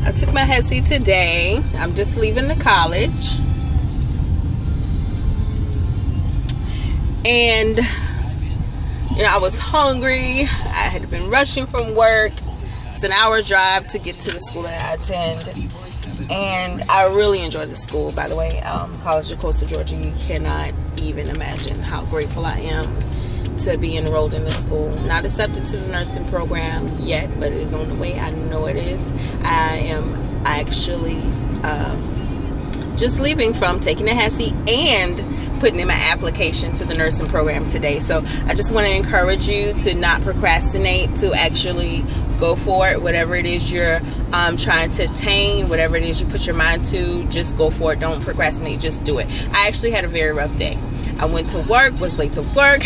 I took my Hesi today. I'm just leaving the college. And, you know, I was hungry. I had been rushing from work. It's an hour drive to get to the school that I attend. And I really enjoy the school, by the way. College of Coastal Georgia. You cannot even imagine how grateful I am to be enrolled in the school. Not accepted to the nursing program yet, but it is on the way. I know it is. I am actually just leaving from taking the Hesi and putting in my application to the nursing program today. So I just want to encourage you to not procrastinate, to actually go for it. Whatever it is you're trying to attain, whatever it is you put your mind to, just go for it. Don't procrastinate, just do it. I actually had a very rough day. I went to work, was late to work.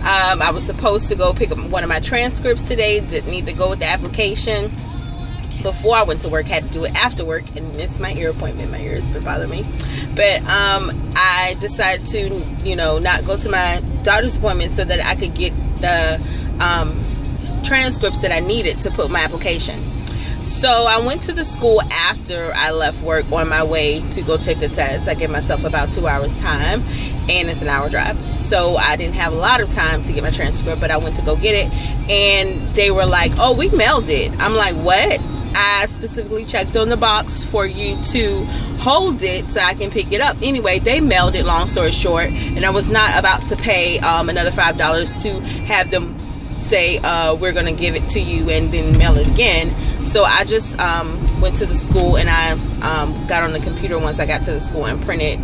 I was supposed to go pick up one of my transcripts today that need to go with the application before I went to work. Had to do it after work and missed my ear appointment. My ears been bothering me. But I decided to, you know, not go to my doctor's appointment so that I could get the transcripts that I needed to put my application. So I went to the school after I left work on my way to go take the test. I gave myself about 2 hours time, and it's an hour drive. So I didn't have a lot of time to get my transcript, but I went to go get it, and they were like, oh, we mailed it. I'm like, what? I specifically checked on the box for you to hold it so I can pick it up. Anyway, they mailed it, long story short, and I was not about to pay another $5 to have them say, we're going to give it to you and then mail it again. So I just went to the school, and I got on the computer once I got to the school and printed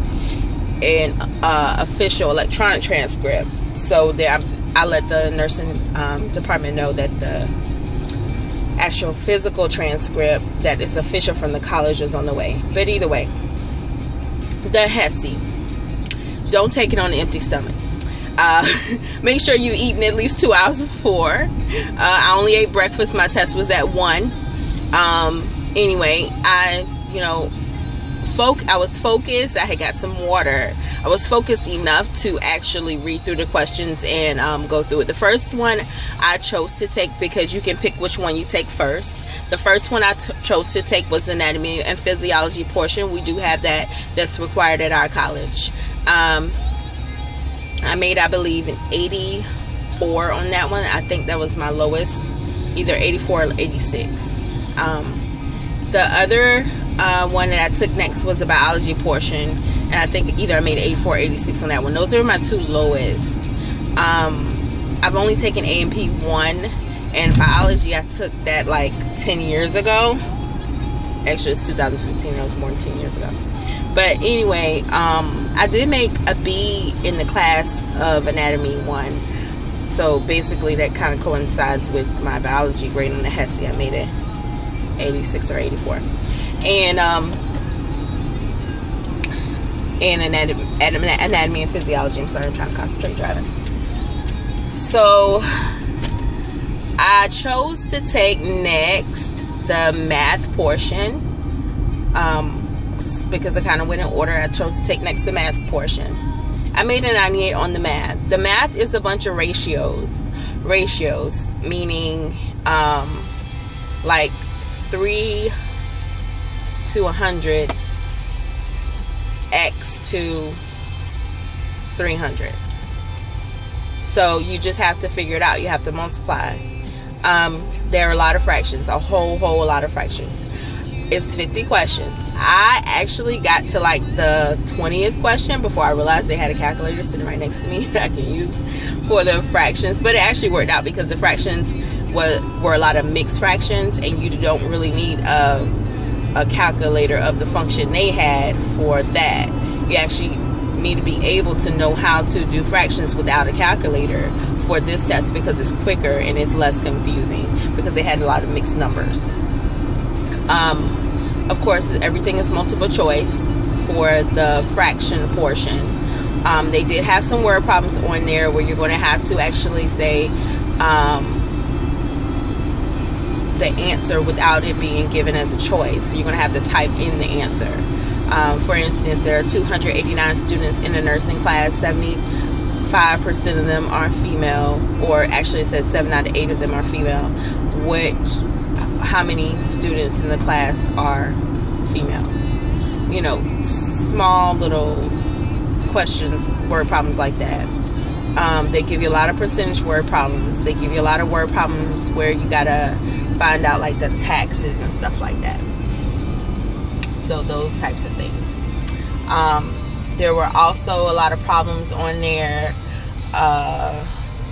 an official electronic transcript. So there, I let the nursing department know that the actual physical transcript that is official from the college is on the way. But either way, the Hesi, don't take it on an empty stomach. Make sure you're eating at least 2 hours before. I only ate breakfast. My test was at 1. Anyway, I was focused. I had got some water. I was focused enough to actually read through the questions and go through it. The first one I chose to take, because you can pick which one you take first. The first one I chose to take was the anatomy and physiology portion. We do have that. That's required at our college. I made, I believe, an 84 on that one. I think that was my lowest, either 84 or 86. The other one that I took next was the biology portion, and I think either I made 84 or 86 on that one. Those are my two lowest. I've only taken A&P 1, and biology I took that like 10 years ago. Actually, it's 2015. That was more than 10 years ago. But anyway, I did make a B in the class of anatomy 1. So basically that kind of coincides with my biology grade on the Hesi. I made it 86 or 84. And anatomy and physiology. I'm sorry, I'm trying to concentrate driving. So I chose to take next the math portion. Because I kind of went in order. I chose to take next the math portion. I made a 98 on the math. The math is a bunch of ratios. Ratios meaning like 3 to 100, x to 300. So you just have to figure it out. You have to multiply. There are a lot of fractions, a whole lot of fractions. It's 50 questions. I actually got to like the 20th question before I realized they had a calculator sitting right next to me that I can use for the fractions. But it actually worked out because the fractions were a lot of mixed fractions, and you don't really need a calculator of the function they had for that. You actually need to be able to know how to do fractions without a calculator for this test, because it's quicker and it's less confusing because they had a lot of mixed numbers. Of course, everything is multiple choice for the fraction portion. They did have some word problems on there where you're going to have to actually say the answer without it being given as a choice. So you're going to have to type in the answer. For instance, there are 289 students in a nursing class. 75% of them are female, or actually it says 7 out of 8 of them are female. how many students in the class are female. You know, small little questions, word problems like that. They give you a lot of percentage word problems. They give you a lot of word problems where you gotta find out like the taxes and stuff like that. So those types of things. There were also a lot of problems on there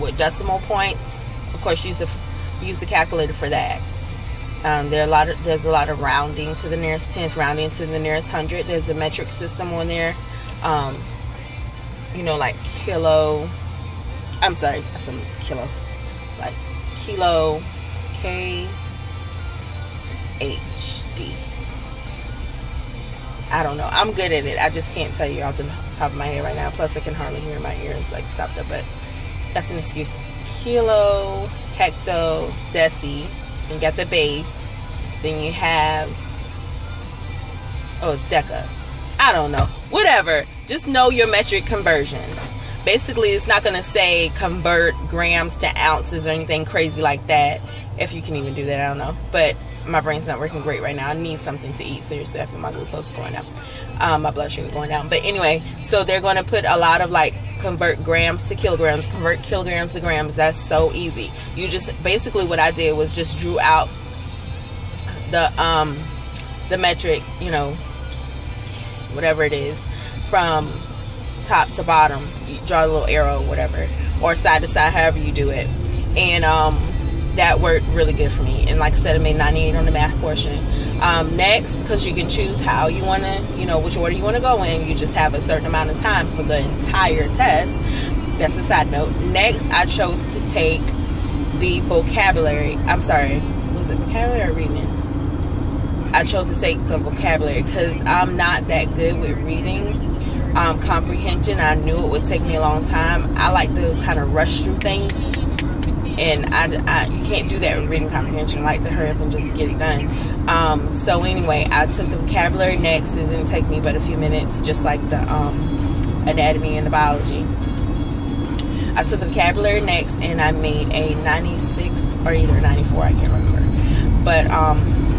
with decimal points. Of course, use the calculator for that. There's a lot of rounding to the nearest tenth, rounding to the nearest hundred. There's a metric system on there. You know, like kilo. I'm sorry, that's a kilo. Like kilo, KHD. I don't know. I'm good at it. I just can't tell you off the top of my head right now. Plus, I can hardly hear my ears like stopped up. But that's an excuse. Kilo, hecto, deci. You got the base. Then you have, it's deca. I don't know. Whatever. Just know your metric conversions. Basically, it's not going to say convert grams to ounces or anything crazy like that. If you can even do that, I don't know. But my brain's not working great right now. I need something to eat. Seriously, I feel my glucose is going down. My blood sugar is going down. But anyway, so they're going to put a lot of like convert grams to kilograms, convert kilograms to grams. That's so easy. You just, basically what I did was just drew out the metric, you know, whatever it is, from top to bottom. You draw a little arrow, whatever, or side to side, however you do it. And that worked really good for me. And like I said, I made 98 on the math portion. Next, because you can choose how you want to, you know, which order you want to go in. You just have a certain amount of time for the entire test. That's a side note. Next, I chose to take the vocabulary. I'm sorry, was it vocabulary or reading? I chose to take the vocabulary because I'm not that good with reading. Comprehension, I knew it would take me a long time. I like to kind of rush through things, and you can't do that with reading comprehension. I like to hurry up and just get it done. So anyway, I took the vocabulary next. It didn't take me but a few minutes, just like the anatomy and the biology. I took the vocabulary next, and I made a 96 or either 94, I can't remember. But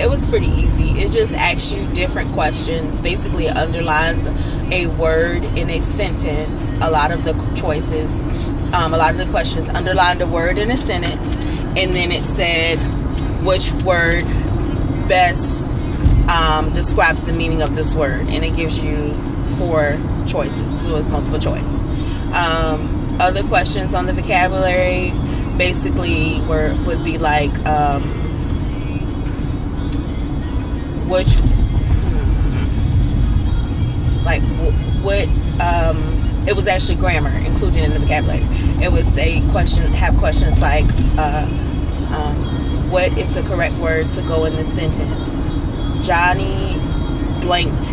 it was pretty easy. It just asks you different questions. Basically, it underlines a word in a sentence. A lot of the choices, a lot of the questions underlined a word in a sentence, and then it said which word best describes the meaning of this word, and it gives you 4 choices. So it's multiple choice. Other questions on the vocabulary basically would be like it was actually grammar included in the vocabulary. It would say have questions like what is the correct word to go in this sentence? Johnny blanked.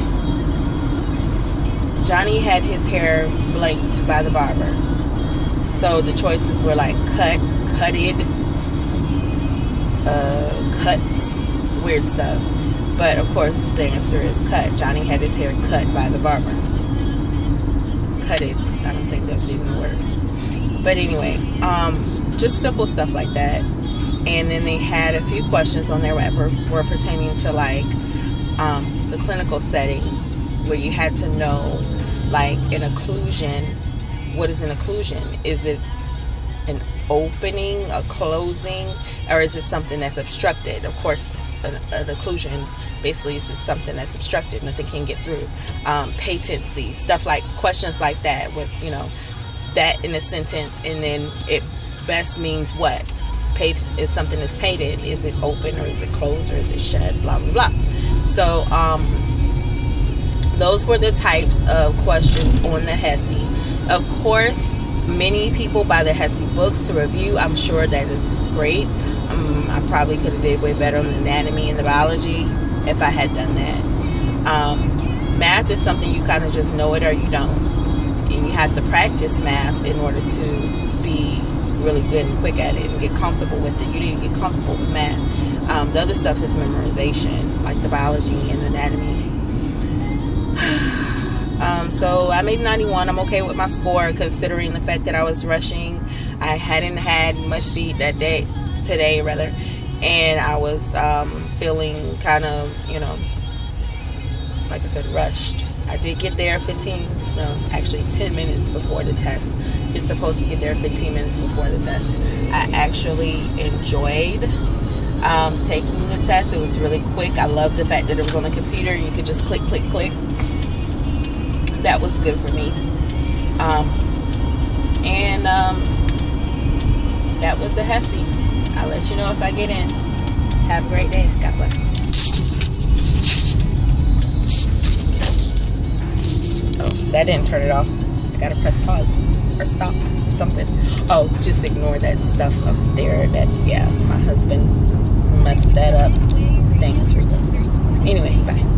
Johnny had his hair blanked by the barber. So the choices were like cut, cutted, cuts, weird stuff. But of course the answer is cut. Johnny had his hair cut by the barber. Cutted. I don't think that's even a word. But anyway, just simple stuff like that. And then they had a few questions on there that were pertaining to like the clinical setting, where you had to know like an occlusion. What is an occlusion? Is it an opening, a closing, or is it something that's obstructed? Of course, an occlusion basically is something that's obstructed, nothing can get through. Patency, stuff like questions like that with, you know, that in a sentence, and then it best means what? If something is patent, is it open or is it closed or is it shut? Blah blah blah. So those were the types of questions on the Hesi. Of course, many people buy the Hesi books to review. I'm sure that is great. I probably could have did way better on the anatomy and the biology if I had done that. Math is something you kind of just know it or you don't, and you have to practice math in order to be really good and quick at it and get comfortable with it. You need to get comfortable with math. The other stuff is memorization, like the biology and anatomy. So I made 91. I'm okay with my score considering the fact that I was rushing. I hadn't had much to eat that day, today rather, and I was feeling kind of, like I said, rushed. I did get there 10 minutes before the test. You're supposed to get there 15 minutes before the test. I actually enjoyed taking the test. It was really quick. I loved the fact that it was on a computer and you could just click, click, click. That was good for me. That was the Hesi. I'll let you know if I get in. Have a great day. God bless. Oh, that didn't turn it off. I gotta press pause or stop or something. Oh, just ignore that stuff up there. My husband messed that up. Thanks, Rita. Anyway, bye.